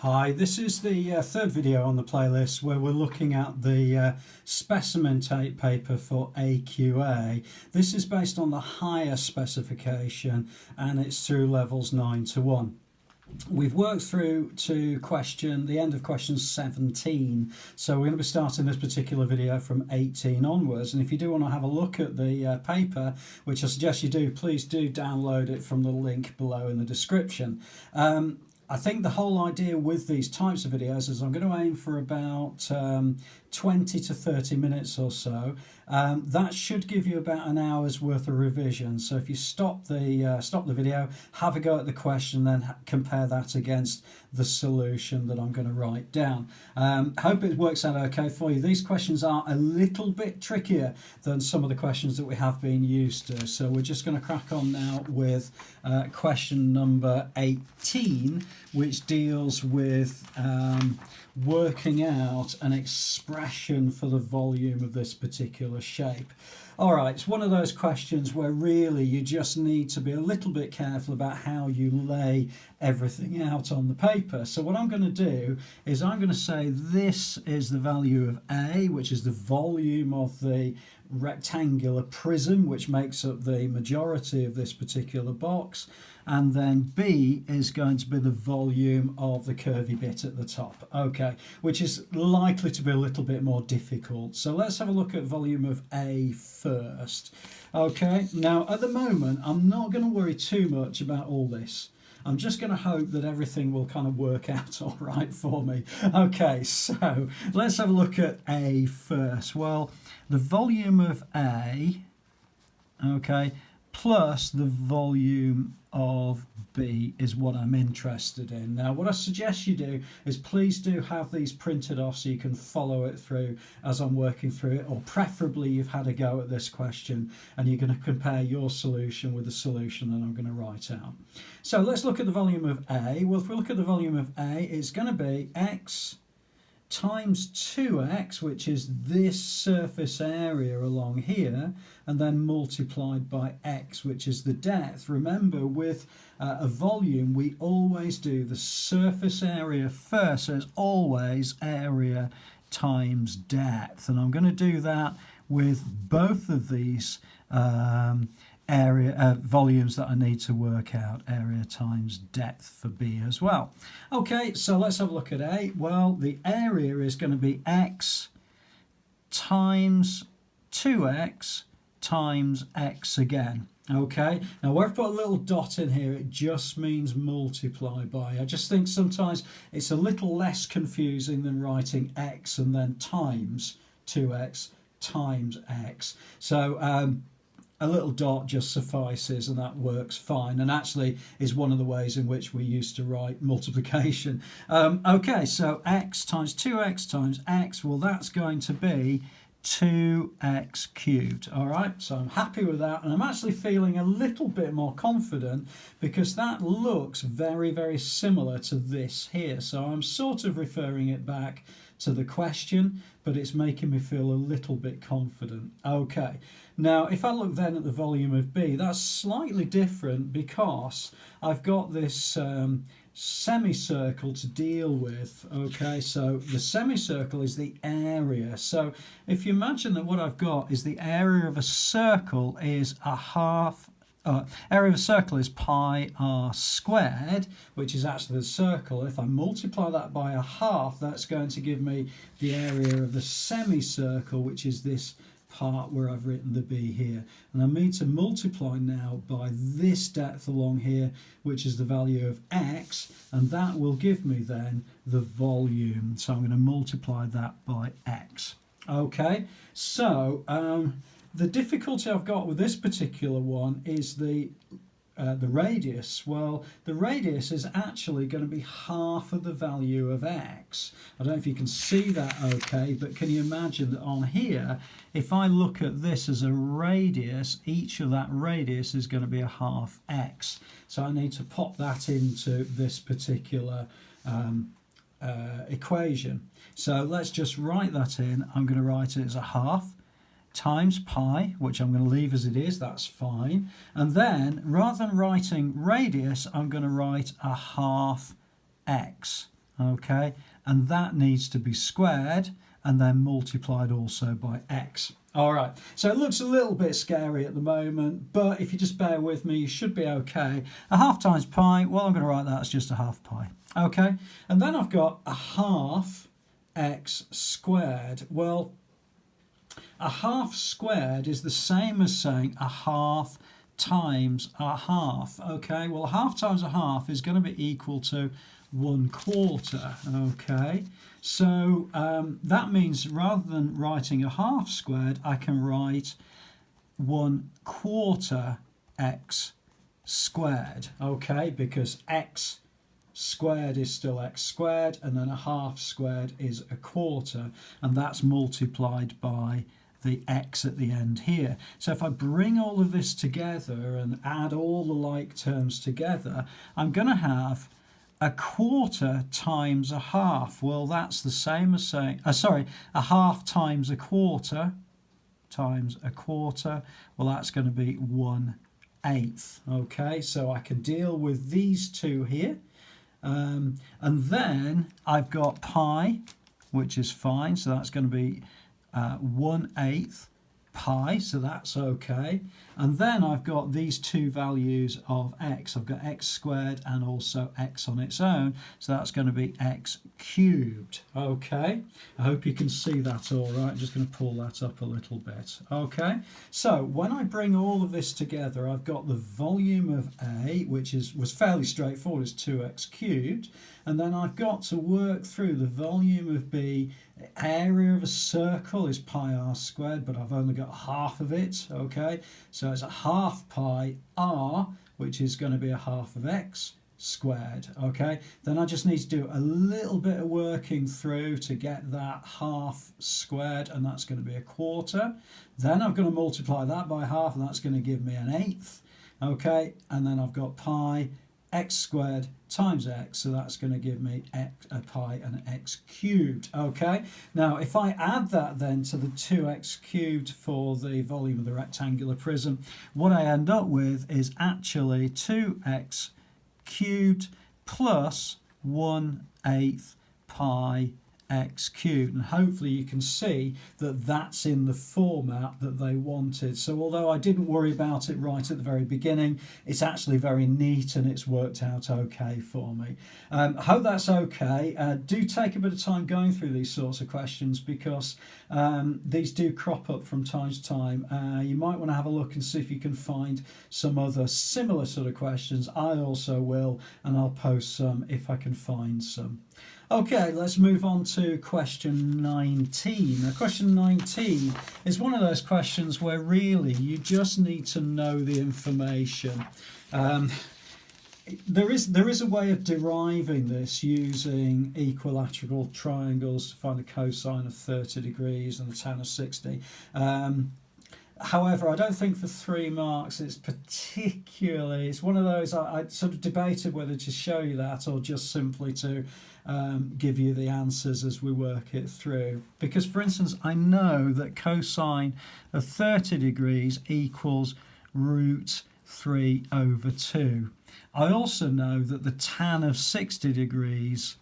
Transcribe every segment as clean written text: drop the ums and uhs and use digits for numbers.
Hi, this is the third video on the playlist where we're looking at the specimen tape paper for AQA. This is based on the higher specification and it's through levels 9 to 1. We've worked through to the end of question 17, so we're going to be starting this particular video from 18 onwards. And if you do want to have a look at the paper, which I suggest you do, please do download it from the link below in the description. I think the whole idea with these types of videos is I'm going to aim for about 20 to 30 minutes or so. That should give you about an hour's worth of revision. So if you stop the video, have a go at the question, then compare that against the solution that I'm going to write down. Hope it works out okay for you. These questions are a little bit trickier than some of the questions that we have been used to. So we're just going to crack on now with question number 18, which deals with working out an expression for the volume of this particular shape. All right, it's one of those questions where really you just need to be a little bit careful about how you lay everything out on the paper. So what I'm going to do is I'm going to say this is the value of A, which is the volume of the rectangular prism, which makes up the majority of this particular box, and then B is going to be the volume of the curvy bit at the top, okay, which is likely to be a little bit more difficult. So let's have a look at volume of A first. Okay, now at the moment I'm not going to worry too much about all this. I'm just going to hope that everything will kind of work out all right for me. Okay, so let's have a look at A first. Well, the volume of A, okay, plus the volume of B is what I'm interested in. Now, what I suggest you do is please do have these printed off so you can follow it through as I'm working through it, or preferably you've had a go at this question and you're going to compare your solution with the solution that I'm going to write out. So let's look at the volume of A. Well, if we look at the volume of A, it's going to be x times 2x, which is this surface area along here, and then multiplied by x, which is the depth. Remember, with a volume, we always do the surface area first, so it's always area times depth. And I'm going to do that with both of these volumes that I need to work out, area times depth for B as well. Okay, so let's have a look at A. Well, the area is going to be x times 2x times x again. Okay, now where I've put a little dot in here, it just means multiply by. I just think sometimes it's a little less confusing than writing x and then times 2x times x. So a little dot just suffices and that works fine, and actually is one of the ways in which we used to write multiplication. Okay, so x times 2x times x, well that's going to be 2x cubed. All right, so I'm happy with that, and I'm actually feeling a little bit more confident because that looks very, very similar to this here. So I'm sort of referring it back to the question, but it's making me feel a little bit confident. Okay, now if I look then at the volume of B, that's slightly different because I've got this semicircle to deal with. Okay, so the semicircle is the area. So if you imagine that what I've got is the area of a circle is area of a circle is pi r squared, which is actually the circle. If I multiply that by a half, that's going to give me the area of the semicircle, which is this part where I've written the B here. And I need to multiply now by this depth along here, which is the value of x, and that will give me then the volume. So I'm going to multiply that by x. Okay, so the difficulty I've got with this particular one is the radius. Well, the radius is actually going to be half of the value of x. I don't know if you can see that okay, but can you imagine that on here, if I look at this as a radius, each of that radius is going to be a half x. So I need to pop that into this particular equation. So let's just write that in. I'm going to write it as a half times pi, which I'm going to leave as it is, that's fine. And then, rather than writing radius, I'm going to write a half x. okay, and that needs to be squared and then multiplied also by x. All right, so it looks a little bit scary at the moment, but if you just bear with me, you should be okay. A half times pi, well, I'm going to write that as just a half pi, okay? And then I've got a half x squared. Well, a half squared is the same as saying a half times a half, okay? Well, a half times a half is going to be equal to 1/4, okay? So that means rather than writing a half squared, I can write 1/4 x squared, okay? Because x squared is still x squared, and then a half squared is a quarter, and that's multiplied by the x at the end here. So if I bring all of this together and add all the like terms together, I'm going to have a quarter times a half. Well, that's the same as saying, a half times a quarter times a quarter. Well, that's going to be 1/8. Okay, so I can deal with these two here. And then I've got pi, which is fine. So that's going to be 1/8 pi, so that's okay. And then I've got these two values of x. I've got x squared and also x on its own, so that's going to be x cubed. Okay, I hope you can see that all right. I'm just going to pull that up a little bit. Okay, so when I bring all of this together, I've got the volume of A, which was fairly straightforward, is 2x cubed, and then I've got to work through the volume of B. Area of a circle is pi r squared, but I've only got half of it, okay? So it's a half pi r, which is going to be a half of x squared, okay? Then I just need to do a little bit of working through to get that half squared, and that's going to be a quarter. Then I've got to multiply that by half, and that's going to give me 1/8, okay? And then I've got pi x squared times x, so that's going to give me a pi and x cubed. Okay, now if I add that then to the 2x cubed for the volume of the rectangular prism, what I end up with is actually 2x cubed plus 1/8 pi x cubed, and hopefully you can see that that's in the format that they wanted. So although I didn't worry about it right at the very beginning, it's actually very neat and it's worked out okay for me. I hope that's okay. Do take a bit of time going through these sorts of questions, because these do crop up from time to time. You might want to have a look and see if you can find some other similar sort of questions. I also will, and I'll post some if I can find some. Okay, let's move on to question 19. Now, question 19 is one of those questions where really you just need to know the information. There is a way of deriving this using equilateral triangles to find the cosine of 30 degrees and the tan of 60. However, I don't think for 3 marks it's one of those I sort of debated whether to show you that or just simply to give you the answers as we work it through. Because, for instance, I know that cosine of 30 degrees equals √3/2. I also know that the tan of 60 degrees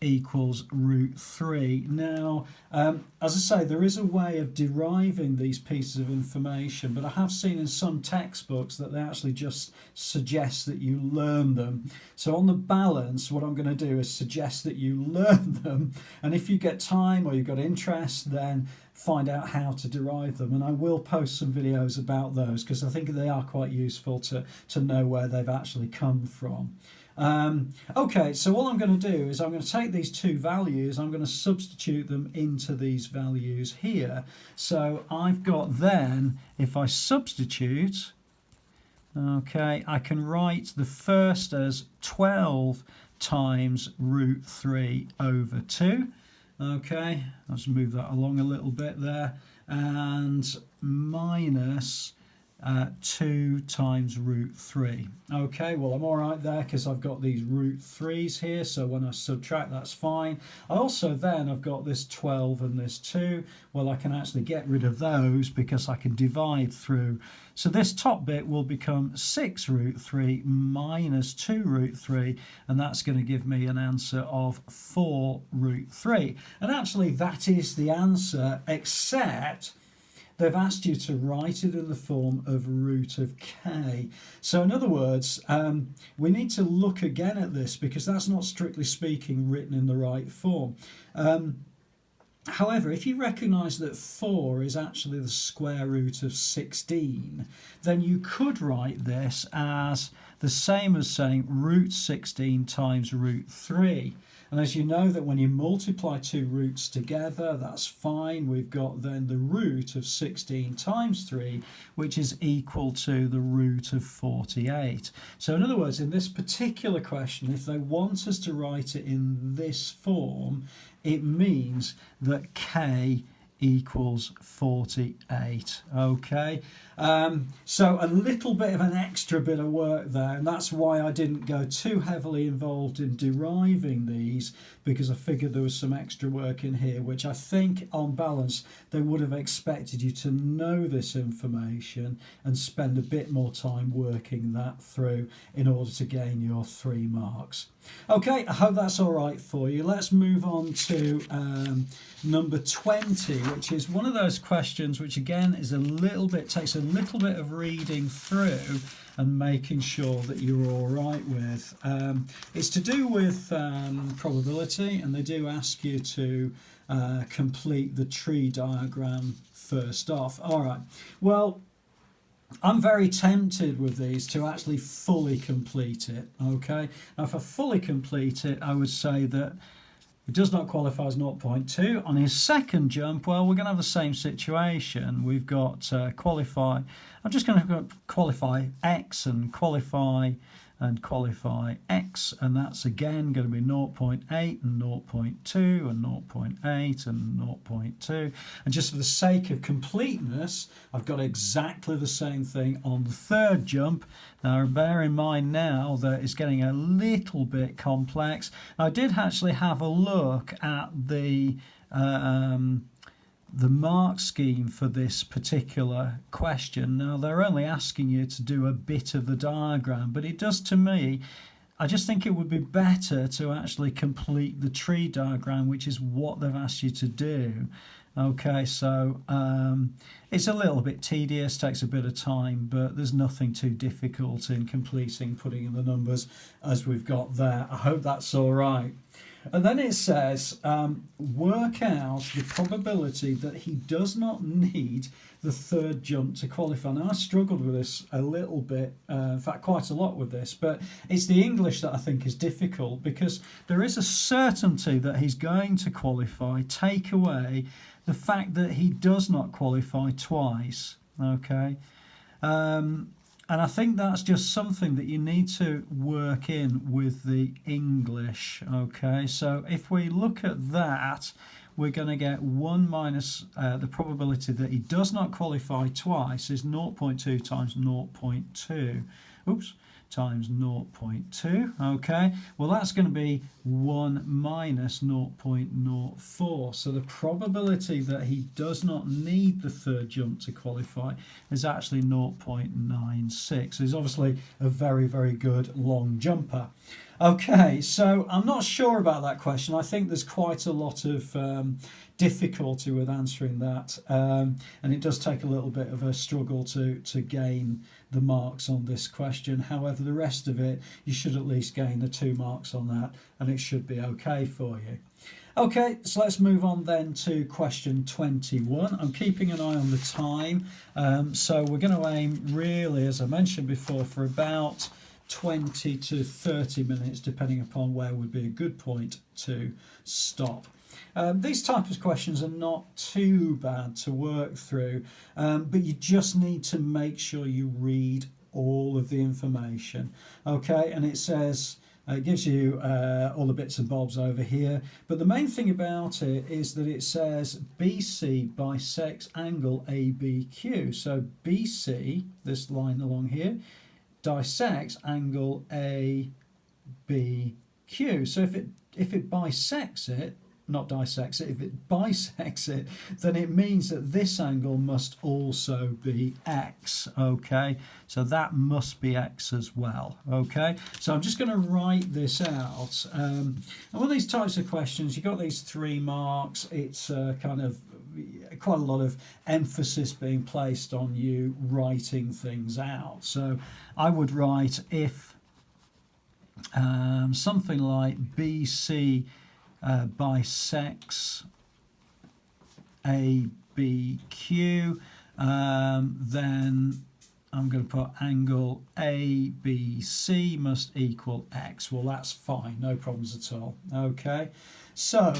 equals √3. Now, as I say, there is a way of deriving these pieces of information, but I have seen in some textbooks that they actually just suggest that you learn them. So on the balance, what I'm going to do is suggest that you learn them, and if you get time or you've got interest, then find out how to derive them, and I will post some videos about those because I think they are quite useful to know where they've actually come from. Okay, so all I'm going to do is I'm going to take these two values, I'm going to substitute them into these values here. So I've got then, if I substitute, okay, I can write the first as 12 times √3/2. Okay, I'll just move that along a little bit there, and minus 2 times root 3. Okay, well I'm all right there because I've got these root 3's here, so when I subtract that's fine. I also then I've got this 12 and this 2. Well, I can actually get rid of those because I can divide through. So this top bit will become 6 root 3 minus 2 root 3, and that's going to give me an answer of 4 root 3. And actually that is the answer, except they've asked you to write it in the form of root of k. So in other words, we need to look again at this because that's not strictly speaking written in the right form. However, if you recognise that 4 is actually the square root of 16, then you could write this as the same as saying root 16 times root 3. And as you know that when you multiply two roots together, that's fine. We've got then the root of 16 times 3, which is equal to the root of 48. So in other words, in this particular question, if they want us to write it in this form, it means that k equals 48. Okay, so a little bit of an extra bit of work there, and that's why I didn't go too heavily involved in deriving these, because I figured there was some extra work in here, which I think on balance they would have expected you to know this information and spend a bit more time working that through in order to gain your 3 marks. Okay, I hope that's all right for you. Let's move on to number 20, which is one of those questions which again is takes a little bit of reading through and making sure that you're all right with. It's to do with probability, and they do ask you to complete the tree diagram first off. All right, well, I'm very tempted with these to actually fully complete it. Okay, now if I fully complete it, I would say that it does not qualify as 0.2. On his second jump, well, we're going to have the same situation. We've got qualify. I'm just going to qualify X and qualify X, and that's again going to be 0.8 and 0.2 and 0.8 and 0.2. And just for the sake of completeness, I've got exactly the same thing on the third jump. Now bear in mind now that it's getting a little bit complex. I did actually have a look at the mark scheme for this particular question. Now they're only asking you to do a bit of the diagram, but it does, to me, I just think it would be better to actually complete the tree diagram, which is what they've asked you to do. Okay, so it's a little bit tedious, takes a bit of time, but there's nothing too difficult in completing, putting in the numbers as we've got there. I hope that's all right. And then it says, work out the probability that he does not need the third jump to qualify. Now, I struggled with this a little bit, in fact, quite a lot with this, but it's the English that I think is difficult, because there is a certainty that he's going to qualify, take away the fact that he does not qualify twice. Okay. And I think that's just something that you need to work in with the English. Okay, so if we look at that, we're going to get 1 minus the probability that he does not qualify twice is 0.2 times 0.2. Oops. Times 0.2. Okay, well that's going to be 1 minus 0.04. So the probability that he does not need the third jump to qualify is actually 0.96. He's obviously a very, very good long jumper. Okay, so I'm not sure about that question. I think there's quite a lot of difficulty with answering that, and it does take a little bit of a struggle to gain the marks on this question. However, the rest of it, you should at least gain the 2 marks on that, and it should be okay for you. Okay, so let's move on then to question 21. I'm keeping an eye on the time, so we're going to aim really, as I mentioned before, for about 20 to 30 minutes, depending upon where would be a good point to stop. These type of questions are not too bad to work through, but you just need to make sure you read all of the information. Okay, and it says It gives you all the bits and bobs over here, but the main thing about it is that it says BC bisects angle ABQ. So BC, this line along here, dissects angle ABQ. So if it bisects it, not dissects it, if it bisects it, then it means that this angle must also be x, okay? So that must be x as well, okay? So I'm just going to write this out. And one of these types of questions, you've got these 3 marks. It's kind of quite a lot of emphasis being placed on you writing things out. So I would write if something like BC bisects ABQ, then I'm going to put angle ABC must equal x. Well, that's fine, no problems at all. Okay, so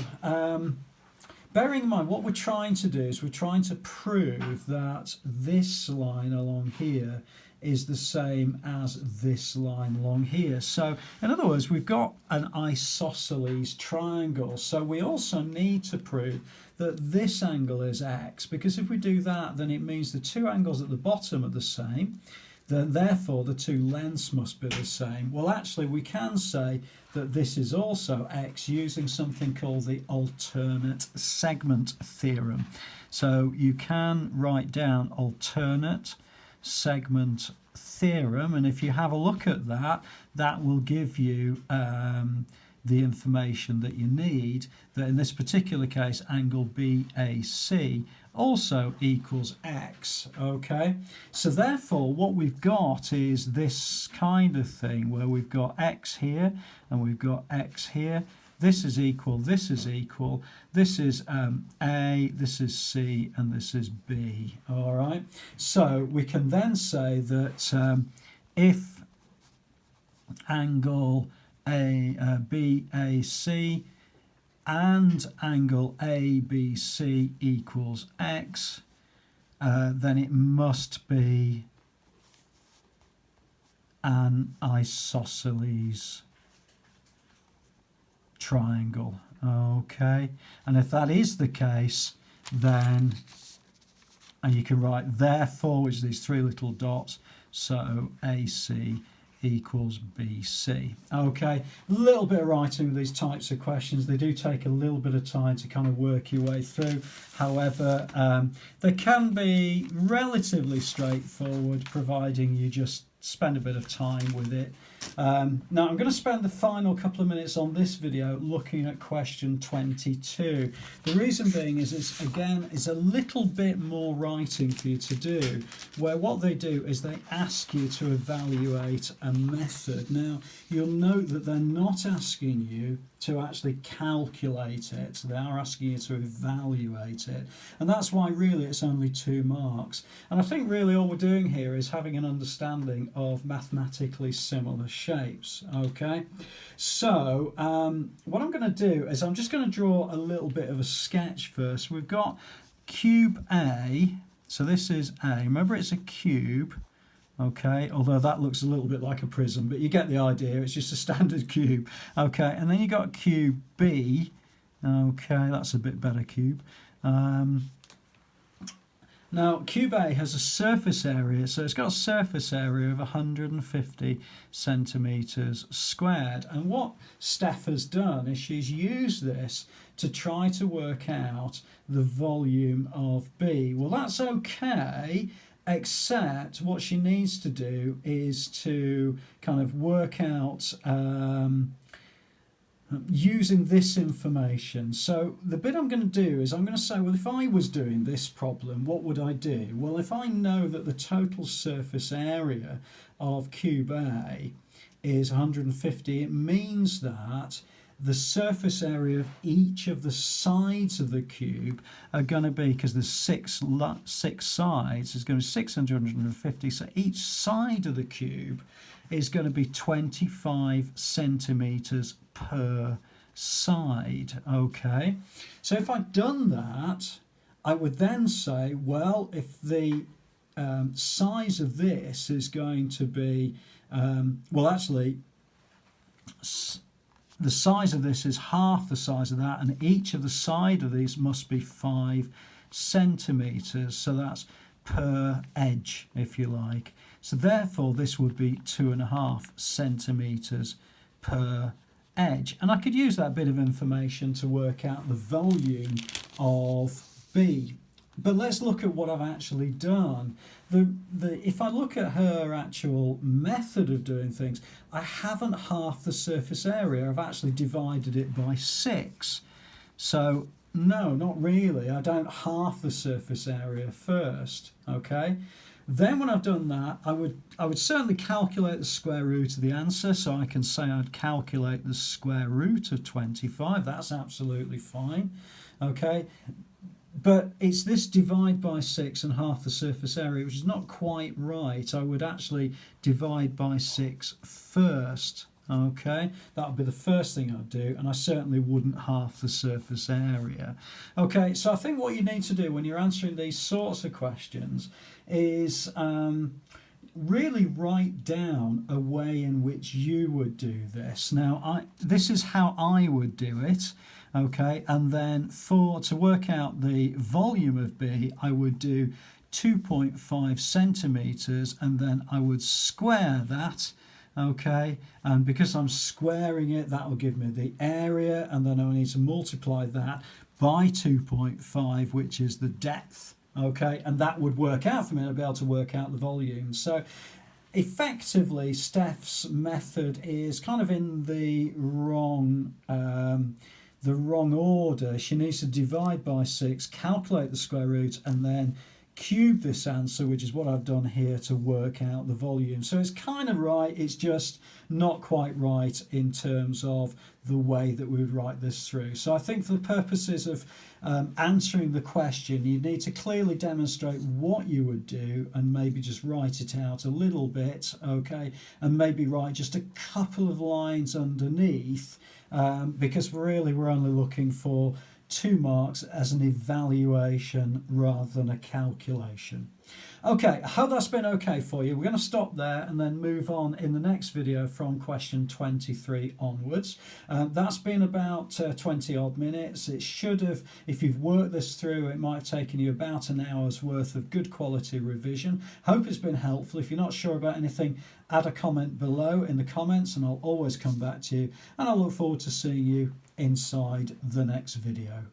bearing in mind what we're trying to do is we're trying to prove that this line along here is the same as this line along here. So in other words, we've got an isosceles triangle, so we also need to prove that this angle is x, because if we do that, then it means the 2 angles at the bottom are the same, then therefore the 2 lengths must be the same. Well, actually we can say that this is also x using something called the alternate segment theorem. So you can write down alternate segment theorem, and if you have a look at that, that will give you the information that you need, that in this particular case angle BAC also equals x. Okay, so therefore what we've got is this kind of thing where we've got x here and we've got x here. This is equal, this is equal, this is A, this is C, and this is B. All right, so we can then say that if angle BAC and angle ABC equals x, then it must be an isosceles triangle. Okay, and if that is the case, then, and you can write therefore, which is these 3 little dots, so AC equals BC. Okay, a little bit of writing with these types of questions. They do take a little bit of time to kind of work your way through. However, they can be relatively straightforward, providing you just spend a bit of time with it. Now I'm going to spend the final couple of minutes on this video looking at question 22. The reason being is it's a little bit more writing for you to do, where what they do is they ask you to evaluate a method. Now you'll note that they're not asking you to actually calculate it, they are asking you to evaluate it, and that's why really it's only 2 marks. And I think really all we're doing here is having an understanding of mathematically similar shapes. Okay, so what I'm going to do is I'm just going to draw a little bit of a sketch first. We've got cube A, so this is A, remember it's a cube. Okay, although that looks a little bit like a prism, but you get the idea, it's just a standard cube. Okay, and then you got cube B. Okay, that's a bit better cube. Now cube A has a surface area, so it's got a surface area of 150 centimeters squared, and what Steph has done is she's used this to try to work out the volume of B. Well, that's okay, except what she needs to do is to kind of work out using this information. So the bit I'm going to do is I'm going to say, well, if I was doing this problem, what would I do? Well, if I know that the total surface area of cube A is 150, it means that the surface area of each of the sides of the cube are going to be, because there's six sides, is going to be 650, so each side of the cube is going to be 25 centimeters per side. Okay, so if I'd done that, I would then say, well, if the size of this is going to be, well, actually, the size of this is half the size of that, and each of the side of these must be 5 centimeters, so that's per edge, if you like. So therefore this would be 2.5 centimeters per edge, and I could use that bit of information to work out the volume of B. But let's look at what I've actually done. If I look at her actual method of doing things, I haven't halved the surface area. I've actually divided it by 6. So no, not really. I don't halve the surface area first, okay? Then when I've done that, I would certainly calculate the square root of the answer. So I can say I'd calculate the square root of 25. That's absolutely fine, okay? But it's this divide by 6 and half the surface area, which is not quite right. I would actually divide by 6 first, okay? That would be the first thing I'd do, and I certainly wouldn't half the surface area. Okay, so I think what you need to do when you're answering these sorts of questions is really write down a way in which you would do this. Now, this is how I would do it. Okay, and then to work out the volume of B, I would do 2.5 centimeters, and then I would square that. Okay, and because I'm squaring it, that will give me the area, and then I need to multiply that by 2.5, which is the depth. Okay, and that would work out for me. I'll be able to work out the volume. So effectively, Steph's method is kind of in the wrong order. She needs to divide by 6, calculate the square root, and then cube this answer, which is what I've done here, to work out the volume. So it's kind of right, it's just not quite right in terms of the way that we would write this through. So I think for the purposes of answering the question, you need to clearly demonstrate what you would do and maybe just write it out a little bit, okay, and maybe write just a couple of lines underneath, because really we're only looking for 2 marks as an evaluation rather than a calculation. Okay, I hope that's been okay for you. We're going to stop there and then move on in the next video from question 23 onwards. That's been about 20 odd minutes. It should have, if you've worked this through, it might have taken you about an hour's worth of good quality revision. Hope it's been helpful. If you're not sure about anything, add a comment below in the comments and I'll always come back to you, and I look forward to seeing you inside the next video.